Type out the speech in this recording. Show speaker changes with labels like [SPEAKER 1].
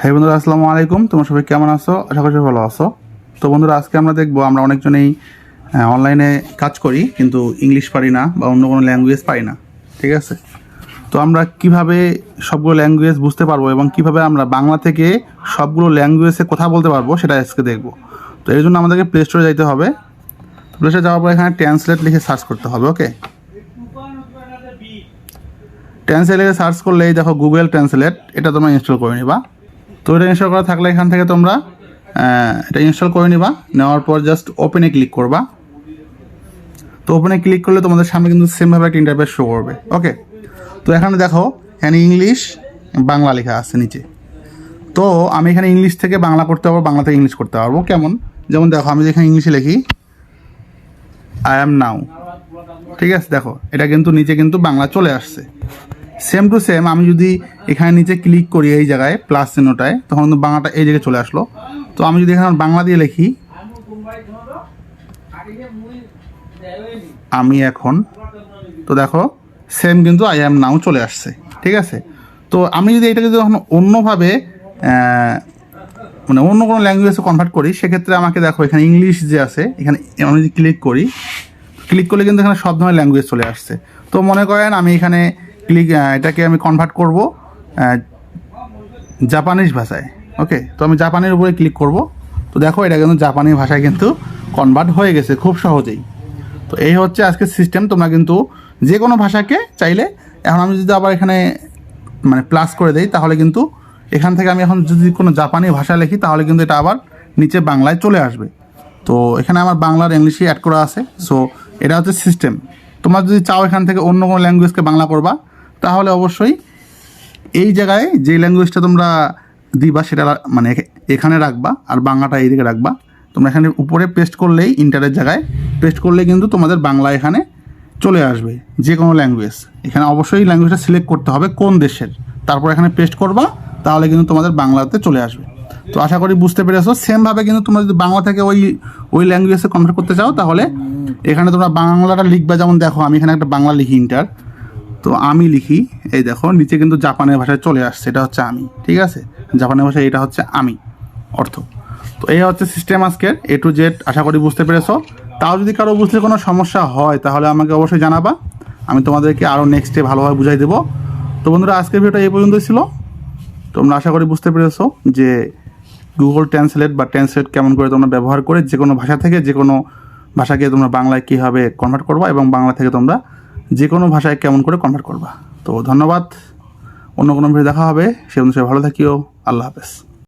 [SPEAKER 1] হ্যাঁ বন্ধুরা, আসসালামু আলাইকুম। তোমরা সবাই কেমন আছো? আশা করি ভালো আছো। তো বন্ধুরা, আজকে আমরা দেখবো আমরা অনেকজনেই অনলাইনে কাজ করি কিন্তু ইংলিশ পারি না বা অন্য কোনো ল্যাঙ্গুয়েজ পারি না, ঠিক আছে? তো আমরা কিভাবে সবগুলো ল্যাঙ্গুয়েজ বুঝতে পারবো এবং কিভাবে আমরা বাংলা থেকে সবগুলো ল্যাঙ্গুয়েজে কথা বলতে পারবো সেটা আজকে দেখবো। তো এর জন্য আমাদেরকে প্লে স্টোরে যাইতে হবে। প্লে স্টোরে যাওয়ার পর এখানে ট্রান্সলেট লিখে সার্চ করতে হবে। ওকে, ট্রান্সলেট লিখে সার্চ করলেই দেখো গুগল ট্রান্সলেট, এটা তোমরা ইনস্টল করে নিবা। তো এটা ইনস্টল করা থাকলে এখান থেকে তোমরা এটা ইনস্টল করে নিবা। নেওয়ার পর জাস্ট ওপেনে ক্লিক করবা। তো ওপেনে ক্লিক করলে তোমাদের সামনে কিন্তু সেমভাবে একটা ইন্টারফেস শো করবে। ওকে, তো এখানে দেখো এখানে ইংলিশ বাংলা লেখা আছে নিচে। তো আমি এখানে ইংলিশ থেকে বাংলা করতে পারবো, বাংলা থেকে ইংলিশ করতে পারবো। কেমন? যেমন দেখো আমি যেখানে ইংলিশে লিখি আই অ্যাম নাও, ঠিক আছে? দেখো এটা কিন্তু নিচে কিন্তু বাংলা চলে আসছে। সেম টু সেম আমি যদি এখানে নিচে ক্লিক করি এই জায়গায় প্লাস চিহ্নটায়, তখন কিন্তু বাংলাটা এই জায়গায় চলে আসলো। তো আমি যদি এখানে বাংলা দিয়ে লিখি আমি এখন, তো দেখো সেম কিন্তু আই অ্যাম নাও চলে আসছে, ঠিক আছে? তো আমি যদি এটাকে যখন অন্যভাবে মানে অন্য কোনো ল্যাঙ্গুয়েজে কনভার্ট করি, সেক্ষেত্রে আমাকে দেখো এখানে ইংলিশ যে আছে, এখানে আমি যদি ক্লিক করলে কিন্তু এখানে সব ধরনের ল্যাঙ্গুয়েজ চলে আসছে। তো মনে করেন আমি এখানে এটাকে আমি কনভার্ট করব জাপানিজ ভাষায়। ওকে, তো আমি জাপানের উপরে ক্লিক করব। তো দেখো এটা কিন্তু জাপানি ভাষায় কিন্তু কনভার্ট হয়ে গেছে খুব সহজেই। তো এই হচ্ছে আজকের সিস্টেম। তোমরা কিন্তু যে কোনো ভাষাকে চাইলে, এখন আমি যদি আবার এখানে মানে প্লাস করে দেই, তাহলে কিন্তু এখান থেকে আমি এখন যদি কোনো জাপানি ভাষা লিখি তাহলে কিন্তু এটা আবার নিচে বাংলায় চলে আসবে। তো এখানে আমার বাংলার ইংলিশই অ্যাড করা আছে। সো এটা হচ্ছে সিস্টেম। তোমরা যদি চাও এখান থেকে অন্য কোনো ল্যাঙ্গুয়েজকে বাংলা করবা, তাহলে অবশ্যই এই জায়গায় যে ল্যাঙ্গুয়েজটা তোমরা দিবা সেটা মানে এখানে রাখবা, আর বাংলাটা এইদিকে রাখবা। তোমরা এখানে উপরে পেস্ট করলেই, ইন্টারের জায়গায় পেস্ট করলেই কিন্তু তোমাদের বাংলা এখানে চলে আসবে, যে কোনো ল্যাঙ্গুয়েজ। এখানে অবশ্যই ল্যাঙ্গুয়েজটা সিলেক্ট করতে হবে কোন দেশের, তারপর এখানে পেস্ট করবা, তাহলে কিন্তু তোমাদের বাংলাতে চলে আসবে। তো আশা করি বুঝতে পেরেছো। সেমভাবে কিন্তু তোমরা যদি বাংলা থেকে ওই ল্যাঙ্গুয়েজে কনভার্ট করতে চাও, তাহলে এখানে তোমরা বাংলাটা লিখবা। যেমন দেখো আমি এখানে একটা বাংলা লিখি ইন্টার, তো আমি লিখি, এই দেখো নিচে কিন্তু জাপানের ভাষায় চলে আসছে, এটা হচ্ছে আমি, ঠিক আছে? জাপানের ভাষায় এটা হচ্ছে আমি অর্থ। তো এই হচ্ছে সিস্টেম আজকের A to Z। আশা করি বুঝতে পেরেছো। তাও যদি কারো বুঝতে কোনো সমস্যা হয় তাহলে আমাকে অবশ্যই জানাবা, আমি তোমাদেরকে আরও নেক্সটে ভালোভাবে বুঝাই দেবো। তো বন্ধুরা, আজকের ভিডিওটা এই পর্যন্তই ছিল। তোমরা আশা করি বুঝতে পেরেছো যে গুগল ট্রান্সলেট বা ট্রান্সলেট কেমন করে তোমরা ব্যবহার করে যে কোনো ভাষা থেকে যে কোনো ভাষাকে তোমরা বাংলায় কীভাবে কনভার্ট করবা, এবং বাংলা থেকে তোমরা যে কোনো ভাষায় কেমন করে কনভার্ট করবা। তো ধন্যবাদ। অন্য কোনো ভিডিও দেখা হবে। সে অনুসারে ভালো থাকিও। আল্লাহ হাফেজ।